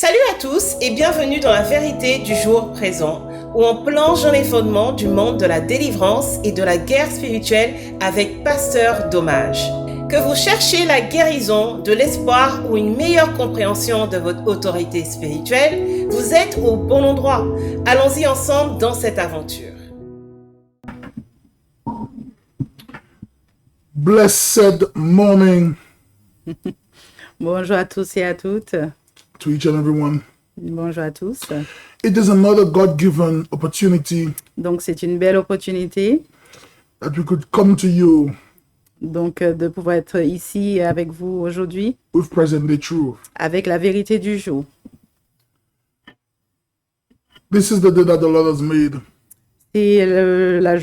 Salut à tous et bienvenue dans la vérité du jour présent, où on plonge dans les fondements du monde de la délivrance et de la guerre spirituelle avec Pasteur Dommage. Que vous cherchiez la guérison, de l'espoir ou une meilleure compréhension de votre autorité spirituelle, vous êtes au bon endroit. Allons-y ensemble dans cette aventure. Blessed morning Bonjour à tous et à toutes. to each and everyone. Bonjour à tous. It is another God-given opportunity Donc, c'est une belle opportunité that we could come to you de pouvoir être ici avec vous aujourd'hui with present-day truth. avec la vérité du jour. This is the day that the Lord has made. C'est la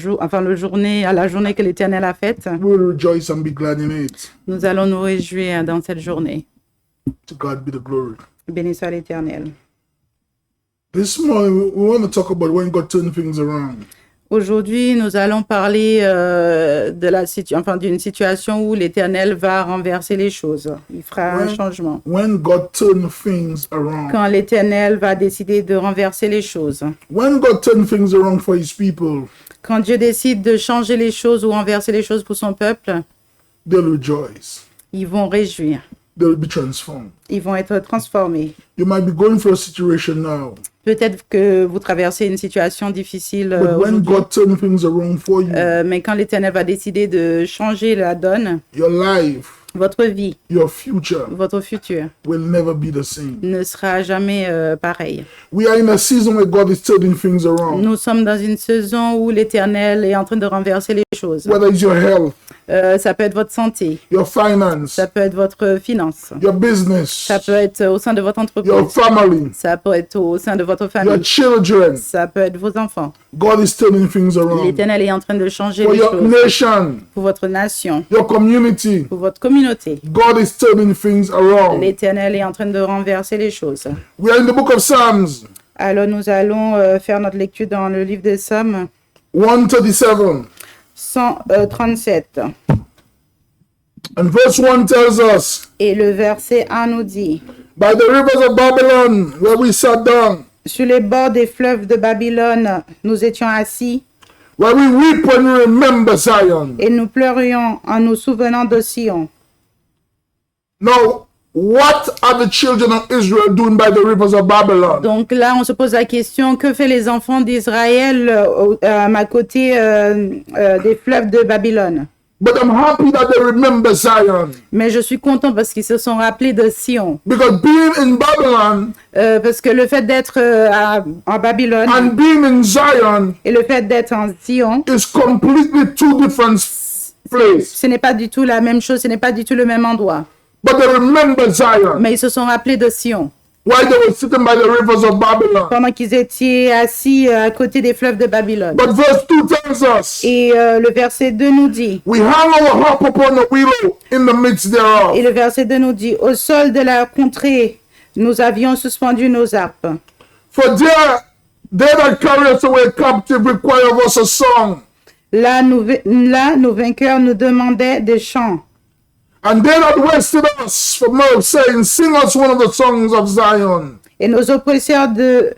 journée que l'Éternel a faite. We will rejoice and be glad in it. Nous allons nous réjouir dans cette journée. To God be the glory. Béni soit l'Éternel. This morning, we want to talk about when God turned things around. Aujourd'hui, nous allons parler d'une situation où l'Éternel va renverser les choses. Il fera un changement. When God turned things around. Quand l'Éternel va décider de renverser les choses. When God turned things around for His people. Quand Dieu décide de changer les choses ou renverser les choses pour son peuple, They'll rejoice. ils vont réjouir. They'll be transformed. Ils vont être transformés. You might be going through a situation now. Peut-être que vous traversez une situation difficile But when aujourd'hui, God turned things around for you, mais quand l'Éternel va décider de changer la donne, your life, votre vie, your future votre futur will never be the same. ne sera jamais pareil. We are in a season where God is turning things around. Nous sommes dans une saison où l'Éternel est en train de renverser les choses. Whether it's your health, Ça peut être votre santé, your finance, ça peut être votre finance, your business, ça peut être au sein de votre your entreprise, family, ça peut être au sein de votre your famille, children. ça peut être vos enfants. God is turning things around. L'Éternel est en train de changer For les your choses nation, pour votre nation, your community, pour votre communauté. God is turning things around. L'Éternel est en train de renverser les choses. We are in the book of Psalms, Alors nous allons faire notre lecture dans le livre des Psaumes 137. 137. And verse 1 tells us, Et le verset 1 nous dit: by the rivers of Babylon, where we sat down, sur les bords des fleuves de Babylone, nous étions assis where we weep when we remember Zion. et nous pleurions en nous souvenant de Sion. Now, what are the children of Israel doing by the rivers of Babylon? Donc là, on se pose la question, que fait les enfants d'Israël à côté des fleuves de Babylone? But I'm happy that they remember Zion. Mais je suis content parce qu'ils se sont rappelés de Sion. Because being in Babylon Parce que le fait d'être en Babylone and being in Zion et le fait d'être en Sion, is completely two different places. ce n'est pas du tout la même chose, ce n'est pas du tout le même endroit. But they remember Zion Mais ils se sont rappelés de Sion while they were sitting by the rivers of Babylon. pendant qu'ils étaient assis à côté des fleuves de Babylone. But verse 2 tells us, Et le verset 2 nous dit, we hang our harp upon a willow in the midst thereof. et le verset 2 nous dit, au sol de la contrée, nous avions suspendu nos harpes. For there, they that carry us away captive require of us a song. Là, nos vainqueurs nous demandaient des chants. And they that wasted us for mirth, saying, sing us one of the songs of Zion. Et nos oppresseurs de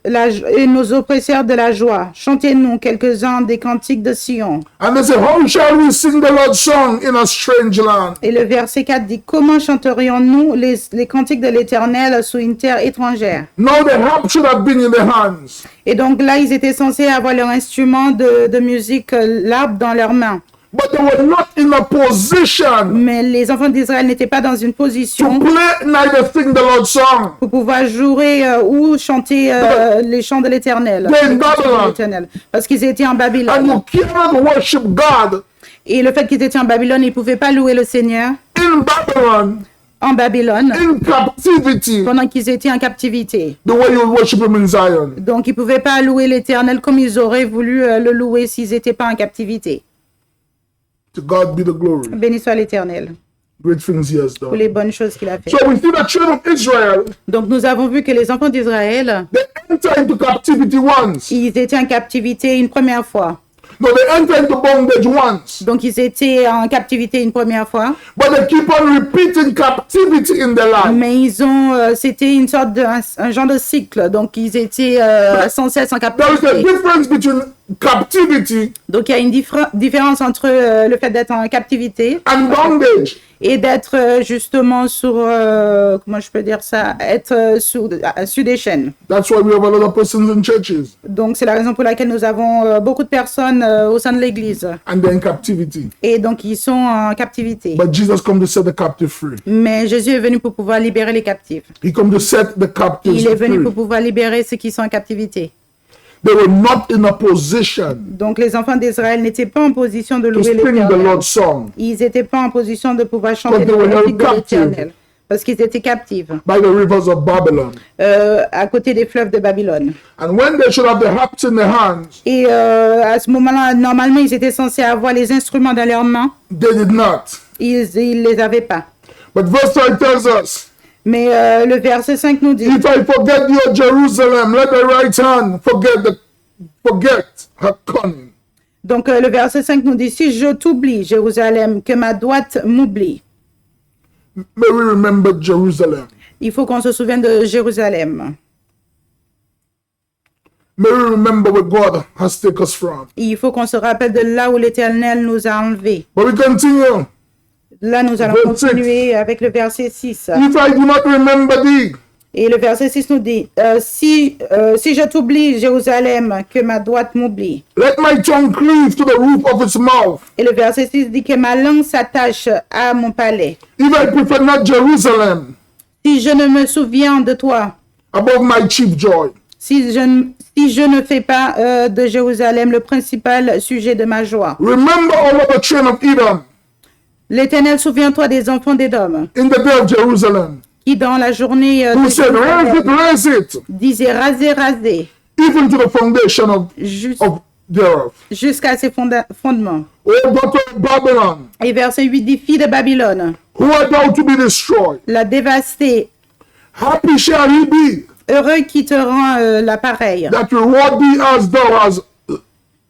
la joie, chantez-nous quelques-uns des cantiques de Sion. And they say, how shall we sing the Lord's song in a strange land? Et le verset 4 dit, comment chanterions-nous les cantiques de l'Éternel sous une terre étrangère? Now the harp should have been in their hands. Et donc là, ils étaient censés avoir leur instrument de musique, l'arpe dans leurs mains. But they were not in a position Mais les enfants d'Israël n'étaient pas dans une to position play neither sing the Lord's song. pour pouvoir jouer ou chanter les chants de l'Éternel. They're in Les cantiques de Babylon. l'Éternel. Parce qu'ils étaient en And Babylone. you cannot worship God Et le fait qu'ils étaient en Babylone, ils ne pouvaient pas louer le Seigneur in Babylon, en Babylone in captivity, pendant qu'ils étaient en captivité. the way you would worship Him in Zion. Donc ils ne pouvaient pas louer l'Éternel comme ils auraient voulu le louer s'ils n'étaient pas en captivité. To God be the glory. Béni soit l'Éternel Great things He has pour done. les bonnes choses qu'il a faites. So we see the children of Israel, Donc nous avons vu que les enfants d'Israël, they enter into captivity once. ils étaient en captivité une première fois. No, they enter into bondage once, Donc, ils étaient en captivité une première fois, but they keep on repeating captivity in their life. mais c'était une sorte de, un genre de cycle. Donc, ils étaient sans cesse en There is a captivité. difference between captivity Donc, il y a une différence entre le fait d'être en captivité and bondage. et d'être justement sur, comment je peux dire ça, être sur des chaînes. That's why we have a lot of persons in churches Donc, c'est la raison pour laquelle nous avons beaucoup de personnes au sein de l'Église. and they're in captivity. Et donc, ils sont en captivité. But Jesus come to set the captive free. Mais Jésus est venu pour pouvoir libérer les captifs. He come to set the captives Il est venu free. pour pouvoir libérer ceux qui sont en captivité. They were not in a position Donc, les enfants d'Israël n'étaient pas en position de to louer sing the l'Éternel. Lord's song Ils n'étaient pas en position de pouvoir chanter But they les were cantiques de held captive. l'Éternel. Parce qu'ils étaient captifs by the rivers of Babylon. à côté des fleuves de Babylone. And when they should have the harps in their hands, Et à ce moment-là, normalement, ils étaient censés avoir les instruments dans leurs mains. they did not. Ils ne les avaient pas. But verse 5 tells us, Mais le verset 5 nous dit, if I forget your Jerusalem, let the right hand forget her cunning. donc le verset 5 nous dit, si je t'oublie, Jérusalem, que ma droite m'oublie. May we remember Jerusalem. Il faut qu'on se souvienne de Jérusalem. May we remember where God has taken us from. Il faut qu'on se rappelle de là où l'Éternel nous a enlevés. But we continue. Là, nous allons Verset continuer avec le verset 6. If I do not remember thee, Et le verset 6 nous dit, si je t'oublie, Jérusalem, que ma droite m'oublie. let my tongue cleave to the roof of its mouth. Et le verset 6 dit que ma langue s'attache à mon palais. If I prefer not Jerusalem Si je ne me souviens de toi, above my chief joy. si je ne fais pas de Jérusalem le principal sujet de ma joie. Remember all of the children of Edom L'Éternel, souviens-toi des enfants d'Édom, in the day of Jerusalem, qui dans la journée who said, raise it, disaient raser, raser, even to the foundation of thereof. jusqu'à ses fondements. O daughter of Babylon, Et verset 8 dit, fille de Babylone, who art thou to be destroyed? la dévastée, Happy shall he be heureux qui te rend l'appareil. that reward thee as thou hast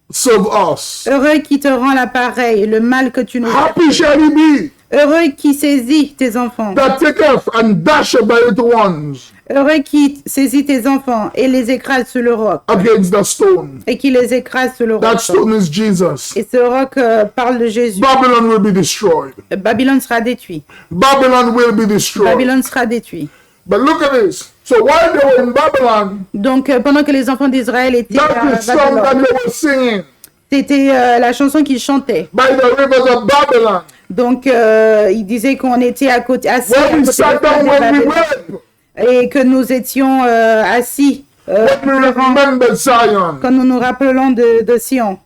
served us. Heureux qui te rend l'appareil, le mal que tu nous as Happy fait. shall he be Heureux qui saisit tes enfants. that taketh and dasheth by little ones Heureux qui saisit tes enfants et les écrase sur le roc. against the stone. Et qui les écrase sur le That roc. stone is Jesus. Et ce roc parle de Jésus. Babylon will be destroyed. Babylone sera détruit. Babylon will be destroyed. Babylone sera détruit. But look at this. So while they were in Babylon, Donc pendant que les enfants d'Israël étaient that à is song that Babylone, they were singing c'était la chanson qu'ils chantaient. by the rivers of Babylon. Donc ils disaient qu'on était à côté, assis à When we côté sat de down, when we Babylone. wept, Et que nous étions assis when we remembered Zion. quand nous nous rappelons de Sion.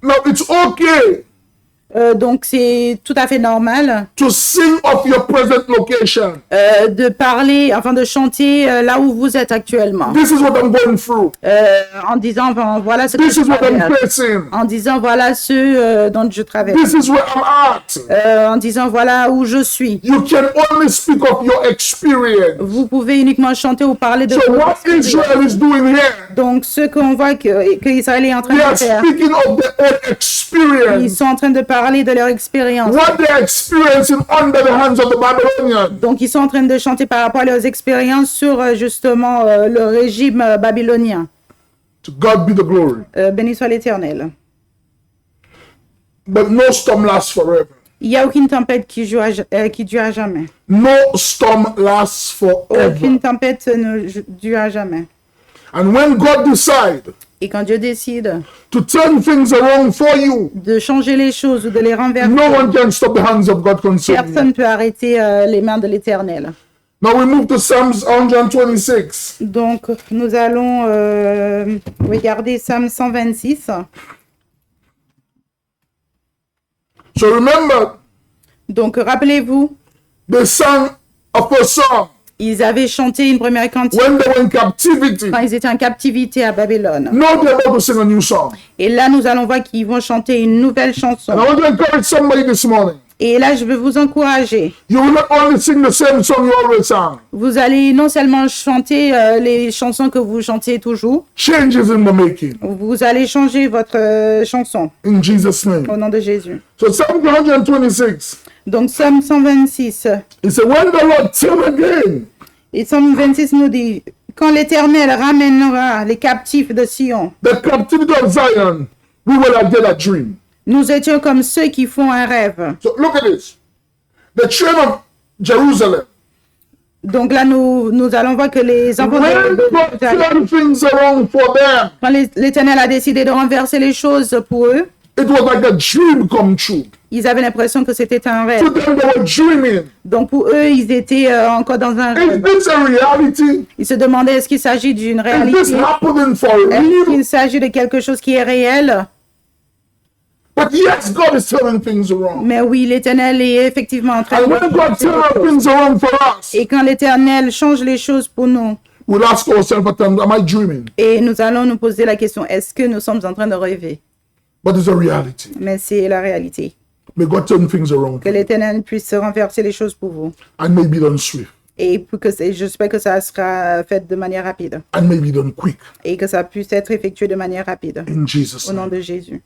Now it's okay Donc c'est tout à fait normal to sing of your present location. de parler, enfin de chanter là où vous êtes actuellement. This is what I'm going through. En disant bon, voilà ce que This je is what I'm traverse. facing. En disant voilà ce dont je traverse. This is where I'm at. En disant voilà où je suis. You can only speak of your experience. Vous pouvez uniquement chanter ou parler de So votre what expérience. Israel is doing here, Donc ce qu'on voit que Israël est en train they are de faire, speaking of their own ils experience. sont en train de parler de leur expérience. What they're experiencing under the hands of the Babylonians. Donc ils sont en train de chanter par rapport à leurs expériences sur justement le régime babylonien. To God be the glory. Béni soit l'Éternel. But no storm lasts forever. Il n'y a aucune tempête qui dure à jamais. No storm lasts forever. Aucune tempête ne dure à jamais. And when God decides Et quand Dieu décide to turn things around for you, de changer les choses ou de les renverser, no one can stop the hands of God concerning you. personne ne peut arrêter les mains de l'Éternel. Now we move to Psalms 126. Donc, nous allons regarder Psaume 126. So remember, Donc, rappelez-vous, they sang a first song ils avaient chanté une première cantique when they were in captivity. quand ils étaient en captivité à Babylone. Now they're about to sing a new song. Et là, nous allons voir qu'ils vont chanter une nouvelle chanson. And I want to encourage somebody this morning. Et là, je veux vous encourager. You will not only sing the same song you always sang. Vous allez non seulement chanter les chansons que vous chantiez toujours, Changes in the making. vous allez changer votre chanson In Jesus' name. au nom de Jésus. So Psalm 126. Donc, Psaume 126. He said, when the Lord turn again, Et Psaume 26 nous dit, quand l'Éternel ramènera les captifs de Sion, the captivity of Zion, we will have get a dream. nous étions comme ceux qui font un rêve. So look at this. The children of Jerusalem, Donc là, nous allons voir que les enfants when God turned things around for them, quand l'Éternel a décidé de renverser les choses pour eux, it was like a dream come true. ils avaient l'impression que c'était un rêve. To them, they were dreaming. Donc pour eux, ils étaient encore dans un Is rêve. this a reality? Ils se demandaient est-ce qu'il s'agit d'une Is this réalité? happening for Est-ce real? qu'il s'agit de quelque chose qui est réel? But yes, God is turning things around. Mais oui, l'Éternel est effectivement en train And when God turns things around for us, Et quand l'Éternel change les choses pour nous, we'll ask ourselves at times, am I dreaming? et nous allons nous poser la question, est-ce que nous sommes en train de rêver? But it's a reality. Mais c'est la réalité. May God turn things around Que l'Éternel puisse renverser les choses pour vous. and may be done swift Et pour que j'espère que ça sera fait de manière rapide. and may be done quick Et que ça puisse être effectué de manière rapide. in Jesus' Au nom name. de Jésus.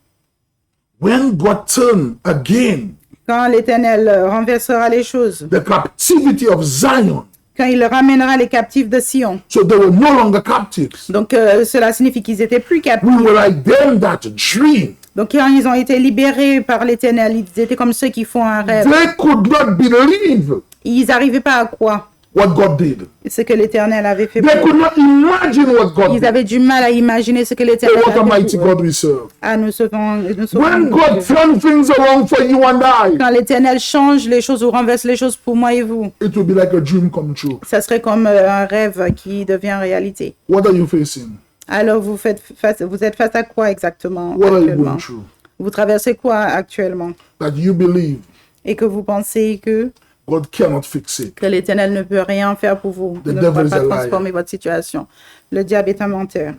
When God turn again Quand l'Éternel renversera les choses, the captivity of Zion, quand il ramènera les captifs de Sion, so they were no longer captives, donc cela signifie qu'ils étaient plus captifs. we were like them that dream. Donc quand ils ont été libérés par l'Éternel, ils étaient comme ceux qui font un rêve. They could not believe Ils n'arrivaient pas à quoi? what God did. Ce que l'Éternel avait fait pour They eux. could not imagine what God Ils did. avaient du mal à imaginer ce que l'Éternel What a avait mighty fait pour eux. God we serve. Ah, nous serons When God turns things around for you and I, Quand l'Éternel change les choses ou renverse les choses pour moi et vous, it will be like a dream come true. ça serait comme un rêve qui devient réalité. What are you facing? Alors vous êtes face à quoi exactement What are you actuellement? going through? Vous traversez quoi actuellement? That you believe Et que vous pensez que God cannot fix it. l'Éternel ne peut rien faire pour vous, The ne devil peut is pas a liar. transformer votre situation. Le diable est un menteur.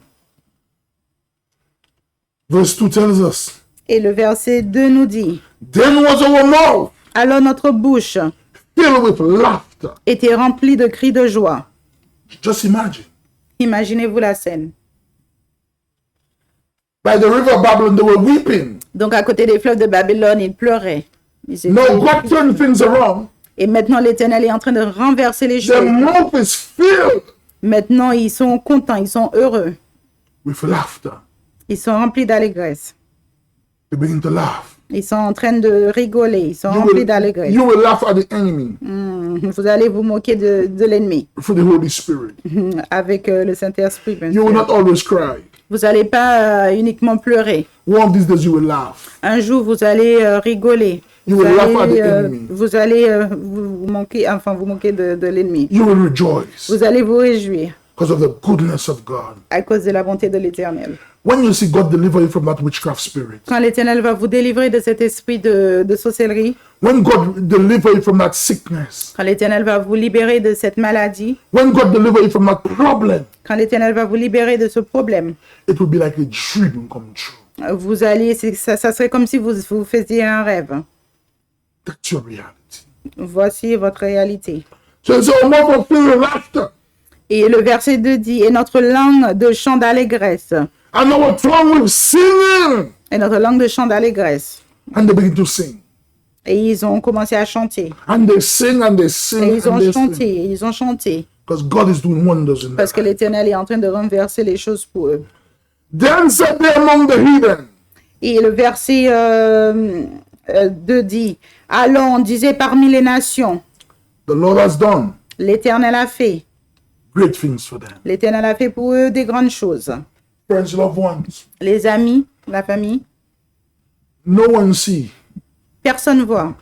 Verse 2 tells us, Et le verset 2 nous dit, then was our mouth alors notre bouche filled with laughter. était remplie de cris de joie. Just imagine. Imaginez-vous la scène. By the river of Babylon, they were weeping. Donc à côté des fleuves de Babylone, ils pleuraient. Ils étaient- Now God turned things around. Et maintenant l'Éternel est en train de renverser les Their choses. mouth is filled Maintenant ils sont contents, ils sont heureux. with laughter. Ils sont remplis d'allégresse. They begin to laugh. Ils sont en train de rigoler, ils sont You remplis will, d'allégresse. you will laugh at the enemy Vous allez vous moquer de l'ennemi through the Holy Spirit. avec le Saint-Esprit. bien You will sûr. not always cry. Vous n'allez pas uniquement pleurer. One of these days you will laugh. Un jour, vous allez rigoler. You Vous will laugh at allez, the enemy. vous allez vous moquer de l'ennemi. You will rejoice Vous allez vous réjouir because of the goodness of God. à cause de la bonté de l'Éternel. When you see God deliver you from that witchcraft spirit, Quand l'Éternel va vous délivrer de cet esprit de sorcellerie, when God deliver you from that sickness, quand l'Éternel va vous libérer de cette maladie, when God deliver you from that problem, quand l'Éternel va vous libérer de ce problème, it will be like a dream come true. vous allez, ça serait comme si vous faisiez un rêve. That's your reality. Voici votre réalité. So it's our mouth will fill with laughter Et le verset 2 dit, et notre langue de chant d'allégresse, and our tongue will singing. et notre langue de chant d'allégresse. And they begin to sing. Et ils ont commencé à chanter. And they sing and they sing Et ils ont and they chanté, sing. et ils ont chanté. Because God is doing wonders in Parce que that. l'Éternel est en train de renverser les choses pour eux. Then said they among the heathen, Et le verset 2 dit, allons, on disait parmi les nations, the Lord has done l'Éternel a fait. great things for them. L'Éternel a fait pour eux des grandes choses. Friends, loved ones, Les amis, la famille, no one see personne voit.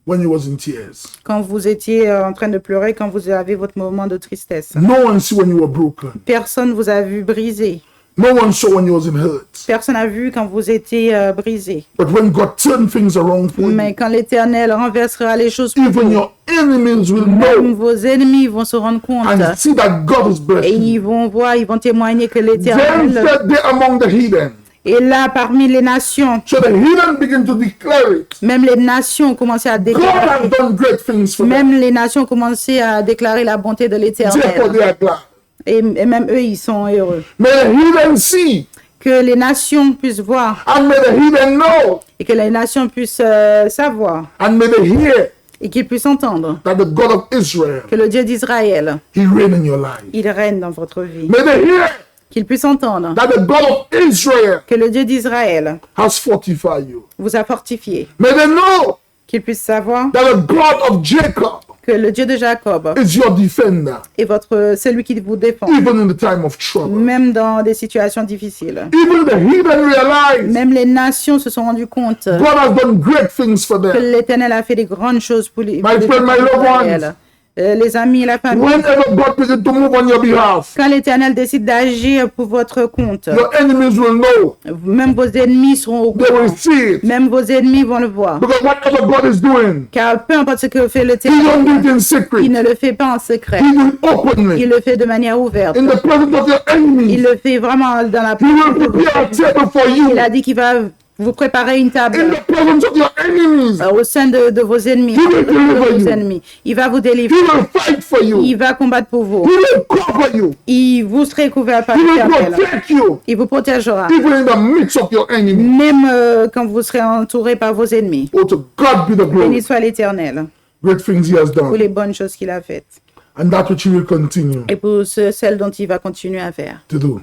when you was in tears. Quand vous étiez en train de pleurer, quand vous avez votre moment de tristesse. No one see when you were broken. Personne vous a vu brisé. No one saw when you was in hurt. Personne n'a vu quand vous étiez brisé. But when God turned things around for Mais you, quand l'Éternel renversera les choses pour even vous, your enemies will même know vos ennemis vont se rendre compte. and see that God is Et blessing you. ils vont voir, ils vont témoigner que Then l'Éternel... said they among the heathen, Et là, parmi les nations, So the heathen begin to declare it. même les nations ont commencé à God déclarer. has done great things for them. Même les nations ont commencé à déclarer la bonté de Therefore l'Éternel. they are glad. Et même eux, ils sont heureux. May the heathen see Que les nations puissent voir and may the heathen know et que les nations puissent savoir and may they hear et qu'ils puissent entendre that the God of Israel, que le Dieu d'Israël, He reign in your life. il règne dans votre vie. May they hear Qu'ils puissent entendre that the God of Israel que le Dieu d'Israël has fortified you. vous a fortifié. May they know Qu'ils puissent savoir that the God of Jacob que le Dieu de Jacob is your defender, est celui qui vous défend, even in the time of trouble. même dans des situations difficiles. Even the heathen realize Même les nations se sont rendues compte God has done great things for que them. l'Éternel a fait des grandes choses pour les My friend, my loved ones. Les amis, la famille. Whenever God begins to move on your behalf, Quand l'Éternel décide d'agir pour votre compte, your enemies will know. même vos ennemis seront au They courant. will see it. Même vos ennemis vont le voir. Because whatever God is doing, Car peu importe ce que fait He don't do l'Éternel, it in secret. il ne le fait pas en secret. He do it openly. Il le fait de manière ouverte. In the presence of your Il enemies, le fait vraiment dans la He will prepare a table for you. Il a dit qu'il va vous préparer une In table the presence of your enemies, au sein de vos ennemis. He will deliver you. Il va vous He délivrer. will fight for you. Il va combattre pour vous. He will cover you. Il vous sera couvert par He will l'Éternel. protect you, Il vous protégera. even in the midst of your enemies. Même quand vous serez entouré par vos ennemis. Oh, to God be the Béni glory. soit l'Éternel Great things He has pour done, les bonnes choses qu'il a faites. and that which He will continue Et pour celles dont il va continuer à faire. to do.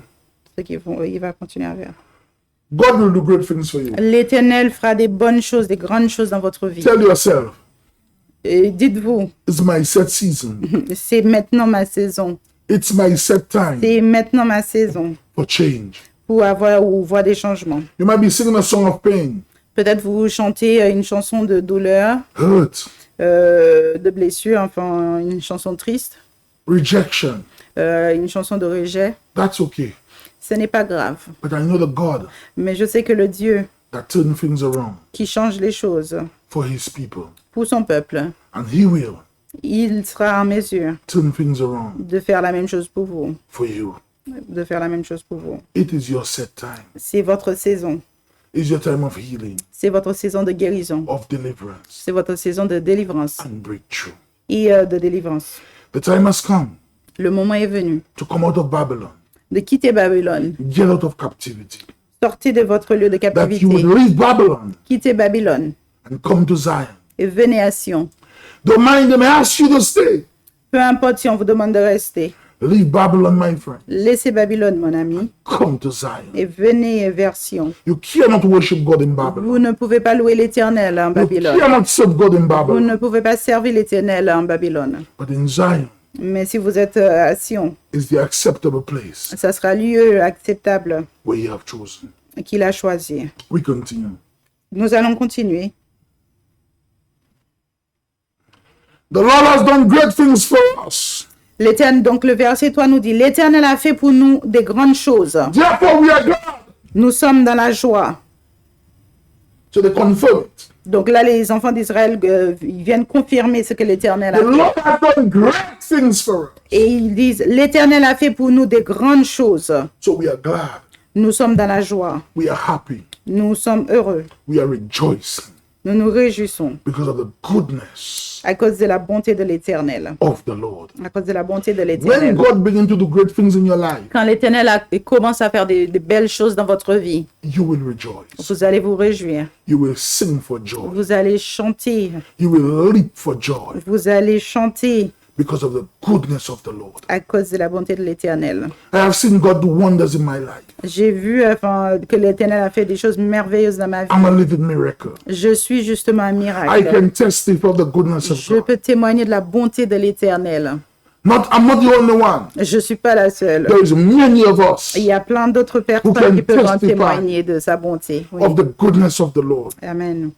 Il va continuer à faire. God will do great things for you. L'Éternel fera des bonnes choses, des grandes choses dans votre vie. Tell yourself, Et dites-vous, it's my set season. c'est maintenant ma saison. It's my set time C'est maintenant ma saison for change. pour avoir ou voir des changements. You might be singing a song of pain, Peut-être vous chantez une chanson de douleur, hurt, de blessure, enfin une chanson triste, rejection. une chanson de rejet. That's okay. Ce n'est pas grave. But I know the God Mais je sais que le Dieu that turns things around qui change les choses for His people. pour son peuple, And He will il sera en mesure turn things around de faire la même chose pour vous. for you. De faire la même chose pour vous. It is your set time. C'est votre saison. It's your time of healing, C'est votre saison de guérison. of deliverance, C'est votre saison de délivrance and breakthrough. et de délivrance. The time has come Le moment est venu to come out of Babylon, de quitter Babylone. get out of captivity. Sortez de votre lieu de That captivité. you would leave Babylon Quittez Babylone and come to Zion. et venez à Sion. Don't mind them ask you to stay. Peu importe si on vous demande de rester. Leave Babylon, my friend. Laissez Babylone, mon ami, Come to Zion. et venez vers Sion. You cannot worship God in Babylon. Vous ne pouvez pas louer l'Éternel en You Babylone. cannot serve God in Vous Babylon. ne pouvez pas servir l'Éternel en Babylone. But in Zion Mais si vous êtes à Sion, is the acceptable place ça sera lieu acceptable where you have chosen. qu'il a choisi. We continue. Nous allons continuer. The Lord has done great things for us. L'Éternel, donc le verset 3 nous dit, l'Éternel a fait pour nous des grandes choses. Therefore, we are glad. Nous sommes dans la joie. So they confirm it. Donc là, les enfants d'Israël ils viennent confirmer ce que l'Éternel a The fait. Lord has done great things for us. Et ils disent, l'Éternel a fait pour nous des grandes choses. So we are glad. Nous sommes dans la joie. We are happy. Nous sommes heureux. We are rejoicing Nous nous réjouissons because of the goodness à cause de la bonté de l'Éternel. of the Lord. À cause de la bonté de When l'Éternel. God begins to do great things in your life, Quand l'Éternel commence à faire des belles choses dans votre vie, you will rejoice. vous allez vous réjouir. You will sing for joy. Vous allez chanter. You will leap for joy Vous allez chanter because of the goodness of the Lord. à cause de la bonté de l'Éternel. I have seen God do wonders in my life. J'ai vu que l'Éternel a fait des choses merveilleuses dans ma vie. I'm a living miracle. Je suis justement un I miracle. can testify of the goodness of Je God. peux témoigner de la bonté de l'Éternel. I'm not the only one. Je ne suis pas la seule. There is many of us Il y a plein d'autres can personnes qui peuvent en testify témoigner de sa bonté. Oui. of the goodness of the Lord. Amen.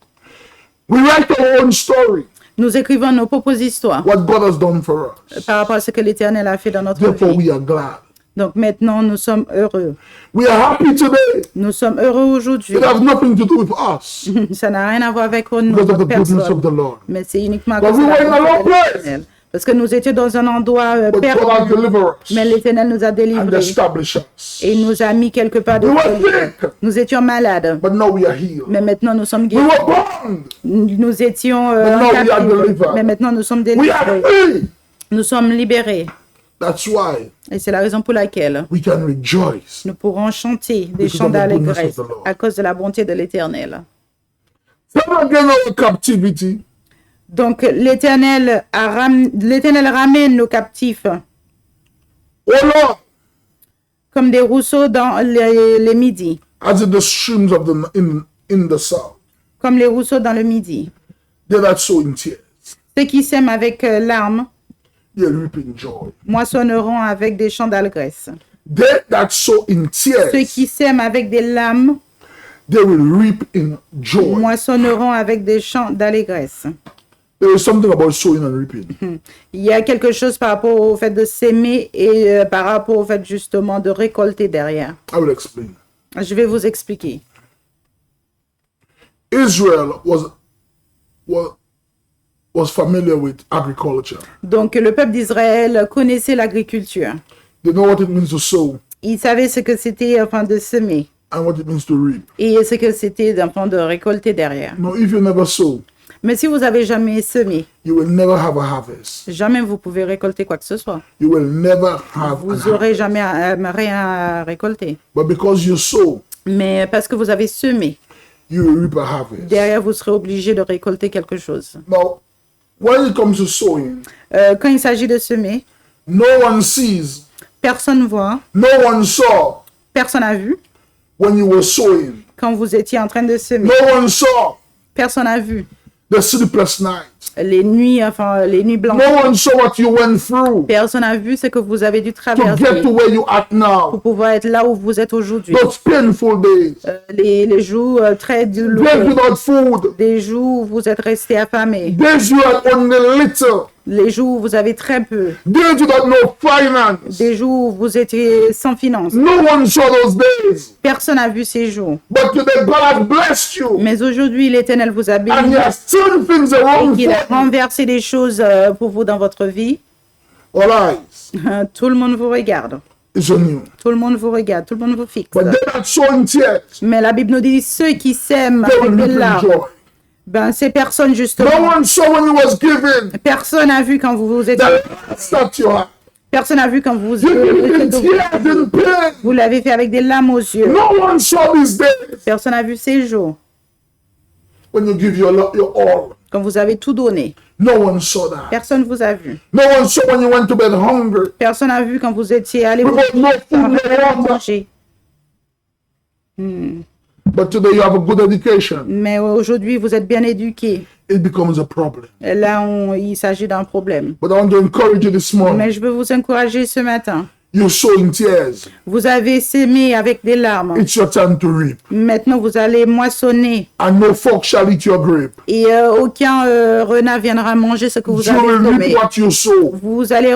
We write our own story, Nous écrivons nos propres histoires what God has done for us. par rapport à ce que l'Éternel a fait dans notre Therefore, vie. we are glad. Donc maintenant, nous sommes heureux. We are happy today. Nous sommes heureux aujourd'hui. It has nothing to do with us Ça n'a rien à voir avec nous, because of the notre goodness of personne. the Lord. Mais c'est uniquement à But cause we de were in la a bonté low de place. l'Éternel. Parce que nous étions dans un endroit But perdu. God has delivered us Mais l'Éternel nous a and délivrés established us. et il nous a mis quelque part de We were folie. sick, Nous étions malades, but now we are healed. mais maintenant nous sommes We guéris. were bound, Nous étions But now en we are captivité, delivered. mais maintenant nous sommes we are délivrés. free. Nous sommes libérés. That's why Et c'est la raison pour laquelle we can rejoice. nous pourrons chanter des Because chants of the goodness d'allégresse of the Lord. à cause de la bonté de l'Éternel. Come again our captivity. Donc l'Éternel ramène nos captifs Oh Lord, comme des rousseaux dans les midis, as in the streams of in the south. comme les rousseaux dans le midi. They that sow in tears, Ceux qui sèment avec larmes they reap in joy. moissonneront avec des chants d'allégresse. They that sow in Ceux tears, qui sèment avec des larmes they will reap in joy. moissonneront avec des chants d'allégresse. There is something about sowing and reaping. Il y a quelque chose par rapport au fait de s'aimer et par rapport au fait justement de récolter derrière. I will explain. Je vais vous expliquer. Israel was familiar with agriculture. Donc le peuple d'Israël connaissait l'agriculture. They know what it means to sow Il savait ce que c'était enfin de semer and what it means to reap. et ce que c'était enfin de récolter derrière. Now, if you never sow, Mais si vous avez jamais semé, you will never have a harvest. jamais vous pouvez récolter quoi que ce soit. You will never have Vous an n'aurez harvest. jamais rien à récolter. But because you sow, Mais parce que vous avez semé, you will reap a harvest. derrière vous serez obligé de récolter quelque chose. Now, when it comes to sowing, Quand il s'agit de semer, no one sees, personne voit, no one saw personne n'a vu when you were sowing. quand vous étiez en train de semer. No one saw Personne n'a vu the sleepless nights. les nuits blanches. No one saw what you went through Personne n'a vu ce que vous avez dû to traverser get to where you are pour now. pouvoir être là où vous êtes aujourd'hui. Those painful days, Les jours très days douloureux, without food, des jours où vous êtes resté affamé, days you had only little, les jours où vous avez très peu, days without no finance. des jours où vous étiez sans finances. No one saw those days. Personne n'a vu ces jours. But today God has blessed you Mais aujourd'hui, l'Éternel vous a and béni He has turned things et around qu'il a for you. renversé des choses pour vous dans votre vie. All eyes Tout le monde vous regarde. is on you. Tout le monde vous regarde. Tout le monde vous fixe. But they that sow in tears, Mais la Bible nous dit ceux qui sèment they avec will des reap in larmes. joy. Ben, ces personnes, No justement, one saw when you was giving personne n'a vu quand vous vous êtes. that that you had. Personne n'a vu quand vous You give it in tears, in pain. vous l'avez fait avec des larmes aux yeux. No one saw these days Personne n'a vu ces jours when you give your all. quand vous avez tout donné. No one saw that. Personne vous a vu. No one saw when you went to bed hungry. Personne n'a vu quand vous étiez allé vous Without no food, no water. manger. But today you have a good education. Mais aujourd'hui, vous êtes bien éduqués. It becomes a problem. Et là, il s'agit d'un problème. But I want to encourage you this morning. Mais je veux vous encourager ce matin. You sow in tears. Vous avez sémé avec des larmes. It's your time to reap. Maintenant, vous allez moissonner. And no fox shall eat your grape. Et aucun renard viendra manger ce que vous You avez will semé. reap what you sow. Vous allez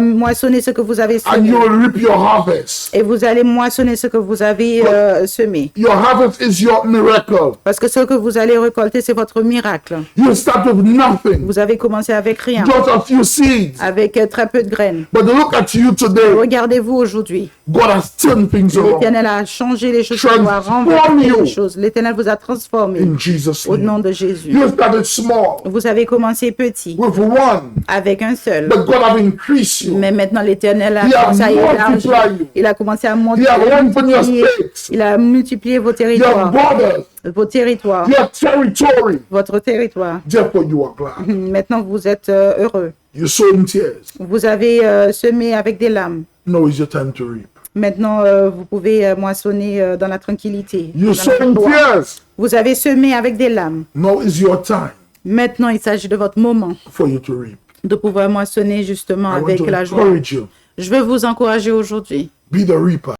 moissonner ce que vous avez And semé. you will reap your harvest. Et vous allez moissonner ce que vous avez semé. Your harvest is your miracle. Parce que ce que vous allez récolter, c'est votre miracle. You start with nothing. Vous avez commencé avec rien, Just a few seeds. avec très peu de graines. But look at you today. Regardez-vous aujourd'hui. God has turned things around. L'Éternel a changé les choses, il doit Transform renverser you. les choses. L'Éternel vous a transformé In Jesus' au nom name. de Jésus. You started small Vous avez commencé petit, with one. avec un seul. But God has increased you. Mais maintenant, l'Éternel a He has commencé à élargir. multiplied you. Il a commencé à He has lengthened your multiplier. states. Il a multiplié vos Your territoires. borders. Your territory. Votre territoire. Therefore you are glad. Maintenant, vous êtes heureux. You sow in tears. Vous avez semé avec des larmes. Now is your time to reap. Maintenant, vous pouvez moissonner dans la tranquillité. You dans sow la in joie. tears. Vous avez semé avec des larmes. Now is your time Maintenant, il s'agit de votre moment for you to reap. de pouvoir moissonner justement I want avec to la joie. encourage you. Je veux vous encourager aujourd'hui. Be the reaper.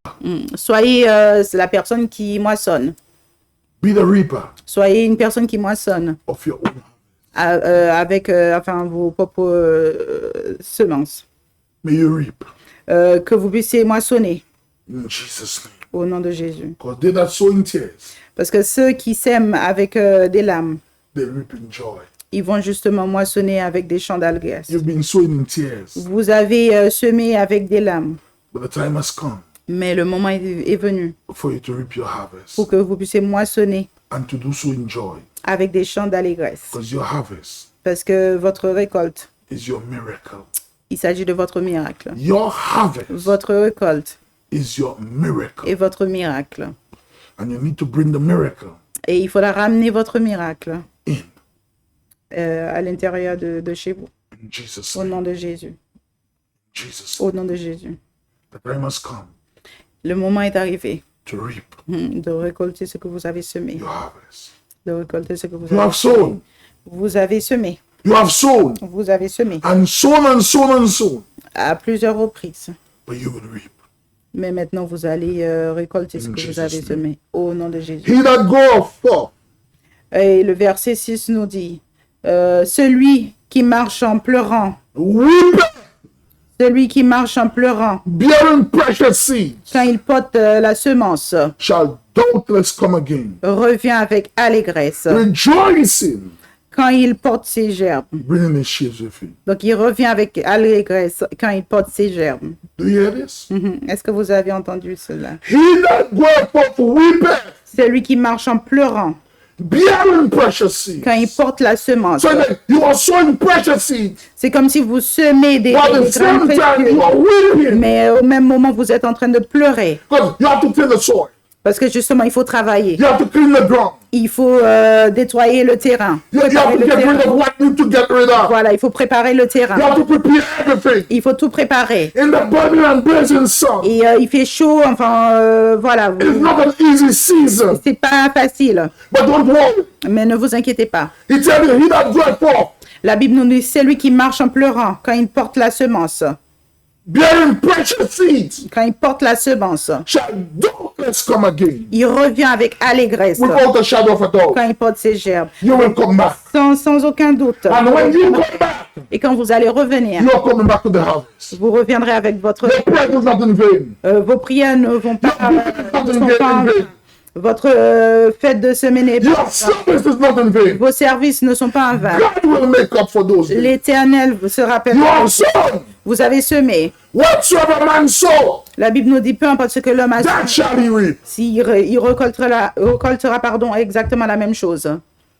Soyez la personne qui moissonne. Be the reaper Soyez une personne qui moissonne of your own. avec vos propres semences. May you reap Que vous puissiez moissonner in Jesus' name. au nom de Jésus. Because they that sow in tears, Parce que ceux qui sèment avec des larmes, they reap in joy. Ils vont justement moissonner avec des champs d'alguès. You've been sowing in tears. Vous avez semé avec des larmes. But the time has come Mais le moment est venu for you to reap your harvest. pour que vous puissiez moissonner And to do so in joy. avec des champs d'allégresse. Because your harvest Parce que votre récolte, is your miracle. il s'agit de votre miracle. Your harvest Votre récolte is your miracle. est votre miracle. And you need to bring the miracle Et il faudra ramener votre miracle in à l'intérieur de chez vous. in Jesus' Au name. nom de Jésus. Jesus' Au nom de Jésus. The time has come Le moment est arrivé to reap de récolter ce que vous avez semé. your harvest. De récolter ce que vous You avez have sown. Vous avez semé. You have sown. Vous avez semé And sown and sown and sown. à plusieurs reprises. But you will reap. Mais maintenant, vous allez récolter ce In que vous Jesus' avez name. semé. Au nom de Jésus. He that goeth forth Et le verset 6 nous dit, celui qui marche en pleurant, weeping, celui qui marche en pleurant, bearing precious seeds, quand il porte la semence, shall doubtless come again, revient avec allégresse, rejoicing, quand il porte ses gerbes. bringing his sheaves with him. Donc, il revient avec allégresse quand il porte ses gerbes. Do you hear this? Est-ce que vous avez entendu cela? He that goeth forth weeping, Celui qui marche en pleurant, bearing precious seeds. quand il porte la semence. So that you are sowing precious seeds, C'est comme si vous semez des but at the grains same time précieux, you are weeping. mais au même moment, vous êtes en train de pleurer. Because you have to till the soil. Parce que justement, il faut travailler. You have to clean the ground. Il faut nettoyer le terrain. You have Préparer to le get rid terrain. of what you need to get rid of. Voilà, il faut préparer le terrain. You have to prepare everything. Il faut tout préparer. In the burning and blazing sun, Et il fait chaud, enfin, voilà. it's not an easy season. C'est pas facile. But don't worry. Mais ne vous inquiétez pas. He tell you, he that goeth forth, La Bible nous dit, c'est lui qui marche en pleurant quand il porte la semence. bearing precious seeds, Quand il porte la semence, shall doubtless come again, il revient avec allégresse. without a shadow of a doubt. Quand il porte ses gerbes. You will come back. Sans aucun doute. And when you come back, Et quand vous allez revenir, you are coming back to the harvest. vous reviendrez avec votre... Your prayer is not in vain. vos prières ne vont pas... ne sont pas en vain. Votre fête de semaine n'est Your pas en vain. service is not in vain. Vos services ne sont pas en vain. God will make up for those days. L'Éternel se rappelle. You have sown. Vous avez semé. Whatsoever man sow, La Bible nous dit, peu importe ce que l'homme a that semé, shall he reap. il récoltera pardon, exactement la même chose.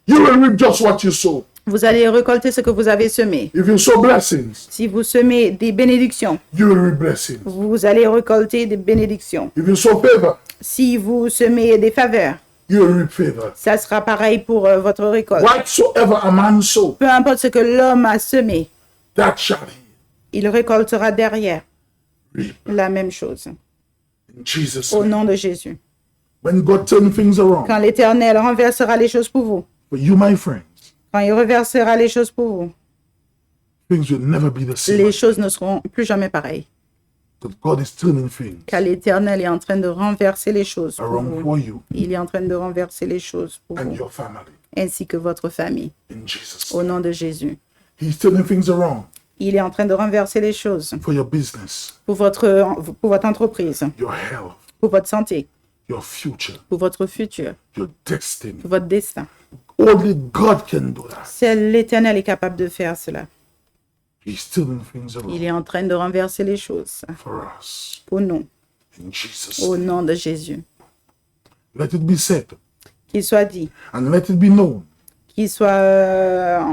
You will reap just what you sow. Vous allez récolter ce que vous avez semé. If you sow blessings, Si vous semez des bénédictions, you will reap blessings. vous allez récolter des bénédictions. If you sow favor, Si vous semez des faveurs, you will reap favor. ça sera pareil pour votre récolte. Whatsoever a man sow, Peu importe ce que l'homme a semé, that shall il récoltera derrière he reap. la même chose. In Jesus' Au name. nom de Jésus. When God turns things around Quand l'Éternel renversera les choses pour vous, for you, my friends, quand il reversera les choses pour vous, things will never be the same. les choses ne seront plus jamais pareilles. Because God is turning things Car l'Éternel est en train de renverser les choses pour around vous. for you Il est en train de renverser les choses pour and vous, your family. ainsi que votre famille. In Jesus' Au name. nom de Jésus. He's turning things around Il est en train de renverser les choses for your business, pour votre entreprise, your health, pour votre santé, your future, pour votre futur, your destiny. pour votre destin. Only God can do that. Seul l'Éternel est capable de faire cela. He's turning things Il around est en train de renverser les choses for us. pour nous, In Jesus' au name. nom de Jésus. Let it be said Qu'il soit dit, and let it be known qu'il soit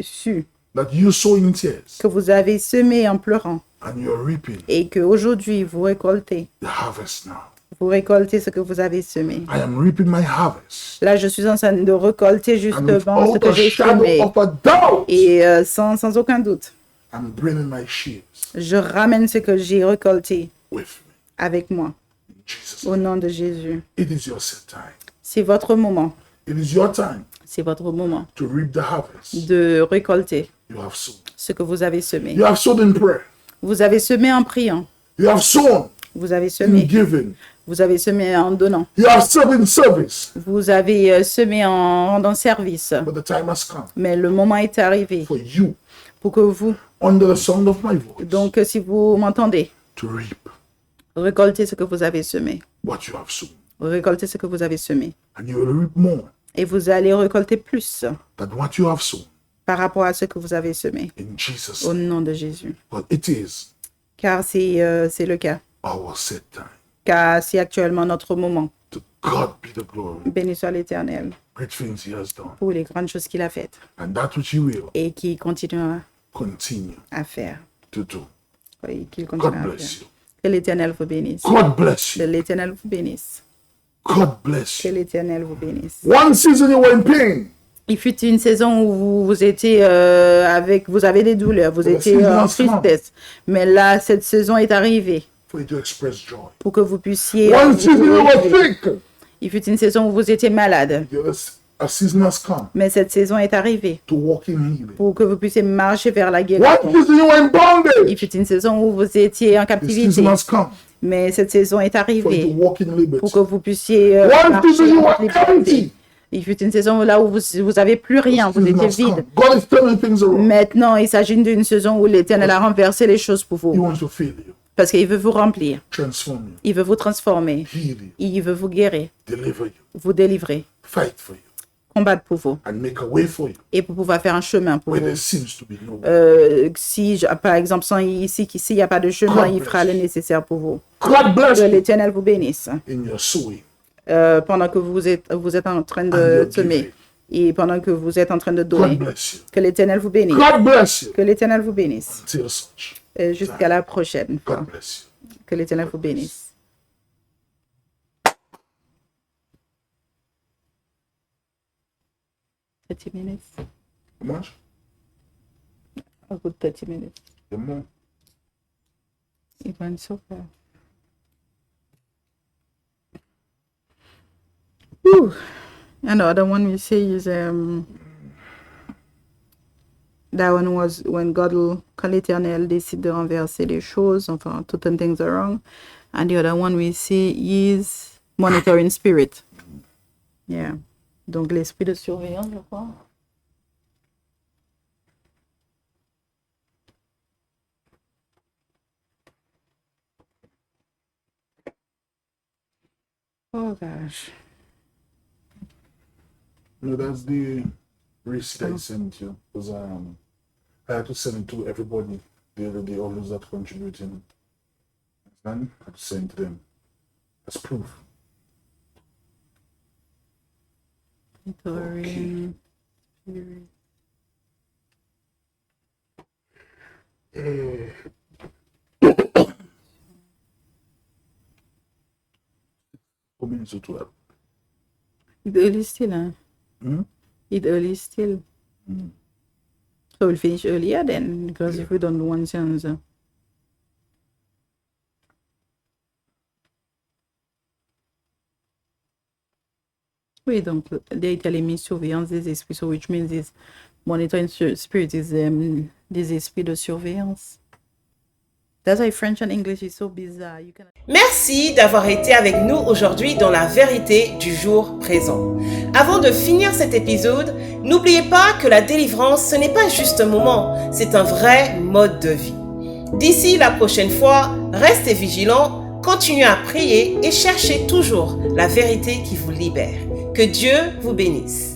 su that you sow in tears que vous avez semé en pleurant and you're reaping et qu'aujourd'hui vous récoltez. the harvest now. Vous récoltez ce que vous avez semé. I am reaping my harvest. Là, je suis en train de récolter And justement ce without que a j'ai shadow semé. of a doubt, Et sans aucun doute, I'm bringing my sheaves je ramène ce que j'ai récolté with me. avec moi. In Jesus' Au name. nom de Jésus. It is your set time. C'est votre moment. It is your time C'est votre moment to reap the harvest de récolter you have sown. ce que vous avez semé. You have sown in prayer. Vous avez semé en priant. You have sown Vous avez in semé. giving. Vous avez semé en donnant. You have sown in service. Vous avez semé en rendant service. But the time has come Mais le moment est arrivé for you, pour que vous, under the sound of my voice, donc si vous m'entendez, to reap récoltez ce que vous avez semé. what you have sown. Récoltez ce que vous avez semé. And you will reap more Et vous allez récolter plus than what you have sown par rapport à ce que vous avez semé. In Jesus' Au name. nom de Jésus. But it is Car c'est le cas. our set time. Car c'est actuellement notre moment. To God be the glory. Béni soit l'Éternel Great things he has done. pour les grandes choses qu'il a faites And that which he will et qu'il continuera continue à faire. to do. Oui, qu'il God continuera à bless faire. you. Que l'Éternel vous bénisse. God bless Que you. l'Éternel vous bénisse. God bless Que you. l'Éternel vous bénisse. One season you were in pain. Il fut une saison où vous étiez vous avez des douleurs, vous La étiez saison en se rend. tristesse. Mais là, cette saison est arrivée For you to express joy. pour que vous puissiez. One season you were sick. Il fut une saison où vous étiez malade. A season has come Mais cette saison est arrivée to walk in healing. pour que vous puissiez marcher vers la One guérison. season you were in Il bondage. fut une saison où vous étiez en The captivité. season has come Mais cette saison est for you to arrivée walk in pour liberty. que vous puissiez One marcher season you en were liberté. empty. Il fut une saison là où vous avez plus rien, vous Season étiez has come. vide. God is turning things around. Maintenant, il s'agit d'une saison où l'Éternel a renversé les choses pour He vous. wants to fill you, Parce qu'il veut vous remplir. transform you, Il veut vous transformer. heal you, Il veut vous guérir, deliver you, vous délivrer, fight for you, combattre pour vous. and make a way for you Et pour pouvoir faire un chemin pour where vous. there seems to be no way. Par exemple, s'il n'y a pas de chemin, il fera le nécessaire pour vous. God bless Que you l'Éternel vous bénisse. in your sowing Pendant que vous êtes en train and de your semer. giving. Et pendant que vous êtes en train de God donner. bless you. Que l'Éternel vous bénisse. God bless you. Que l'Éternel vous bénisse. Until such. Jusqu'à la prochaine fois. God bless you. Que l'Éternel vous bénisse. Minutes. How much? A good 30 minutes. The more. It went so far. Whew. Another one we say is that one was when quand l'Éternel décide de renverser les choses, enfin, to turn things around. And the other one we see is monitoring spirit. Yeah. Donc l'esprit de surveillance, je crois. Oh gosh. No, that's the receipt I sent you. Because I had to send it to everybody the other day, all those that contributing. And I had to send it to them as proof. Monitoring spirit. Coming to 12. It's early still, huh? Hmm? It's early still. So we'll finish earlier then, because if we don't do one seance. Oui, donc, il mis surveillance des esprits, so which means is monitoring spirit is des esprits de surveillance. That's why French and English is so bizarre. You can... Merci d'avoir été avec nous aujourd'hui dans la vérité du jour présent. Avant de finir cet épisode, n'oubliez pas que la délivrance, ce n'est pas juste un moment, c'est un vrai mode de vie. D'ici la prochaine fois, restez vigilants, continuez à prier et cherchez toujours la vérité qui vous libère. Que Dieu vous bénisse.